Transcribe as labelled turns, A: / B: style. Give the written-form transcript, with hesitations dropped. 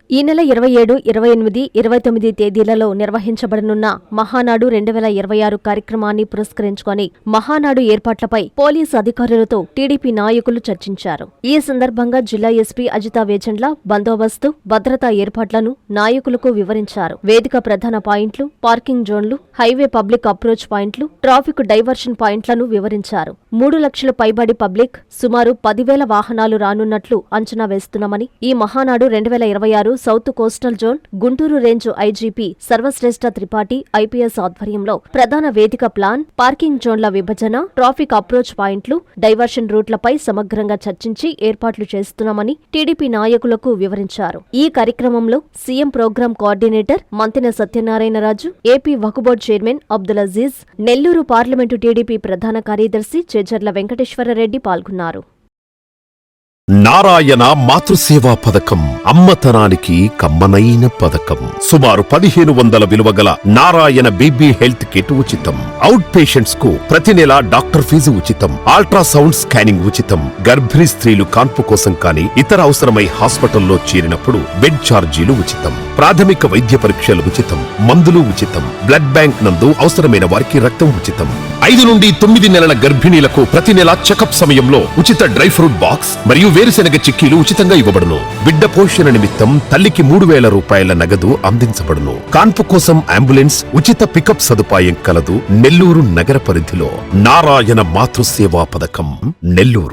A: ఈ నెల 27, 28, 29 తేదీలలో నిర్వహించబడనున్న మహానాడు 2026 కార్యక్రమాన్ని పురస్కరించుకొని మహానాడు ఏర్పాట్లపై పోలీసు అధికారులతో టీడీపీ నాయకులు చర్చించారు. ఈ సందర్భంగా జిల్లా ఎస్పీ అజితా వేజండ్ల బందోబస్తు, భద్రతా ఏర్పాట్లను నాయకులకు వివరించారు. వేదిక ప్రధాన పాయింట్లు, పార్కింగ్ జోన్లు, హైవే పబ్లిక్ అప్రోచ్ పాయింట్లు, ట్రాఫిక్ డైవర్షన్ పాయింట్లను వివరించారు. 3 లక్షల పైబడి పబ్లిక్, సుమారు 10,000 వాహనాలు రానున్నట్లు అంచనా వేస్తున్నామని, ఈ Mahanadu 2026 south coastal zone Guntur range IGP Sarvashreshtha Tripathi IPS ఆధ్వర్యంలో ప్రధాన వేదిక ప్లాన్, పార్కింగ్ జోన్ల విభజన, ట్రాఫిక్ అప్రోచ్ పాయింట్లు, డైవర్షన్ రూట్లపై సమగ్రంగా చర్చించి ఏర్పాట్లు చేస్తున్నామని టీడీపీ నాయకులకు వివరించారు. ఈ కార్యక్రమంలో CM program coordinator Mantena Satyanarayanaraju, AP Waqf board chairman Abdul Aziz, Nellore parliament TDP ప్రధాన కార్యదర్శి చేజర్ల వెంకటేశ్వరరెడ్డి పాల్గొన్నారు.
B: నారాయణ మాతృసేవా పథకం అమ్మతనానికి కమ్మనైన పథకం. సుమారు 1,500 విలువగల నారాయణ బేబీ హెల్త్ కిట్ ఉచితం. అవుట్ పేషెంట్స్ కు ప్రతి నెల డాక్టర్ ఫీజు ఉచితం. అల్ట్రాసౌండ్ స్కానింగ్ ఉచితం. గర్భిణీ స్త్రీలు కాన్పు కోసం కానీ ఇతర అవసరమై హాస్పిటల్లో చేరినప్పుడు బెడ్ ఛార్జీలు ఉచితం. ప్రాథమిక వైద్య పరీక్షలు ఉచితం. మందులు ఉచితం. బ్లడ్ బ్యాంక్ నందు అవసరమైన వారికి రక్తం ఉచితం. 5 నుండి 9 నెలల గర్భిణీలకు ప్రతి నెల చెకప్ సమయంలో ఉచిత డ్రై ఫ్రూట్ బాక్స్ మరియు వేరుశెనగ చిక్కీలు ఉచితంగా ఇవ్వబడును. బిడ్డ పోషణ నిమిత్తం తల్లికి 3,000 రూపాయల నగదు అందించబడును. కాన్పు కోసం అంబులెన్స్, ఉచిత పికప్ సదుపాయం కలదు. నెల్లూరు నగర పరిధిలో నారాయణ మాతృసేవా పథకం, నెల్లూరు.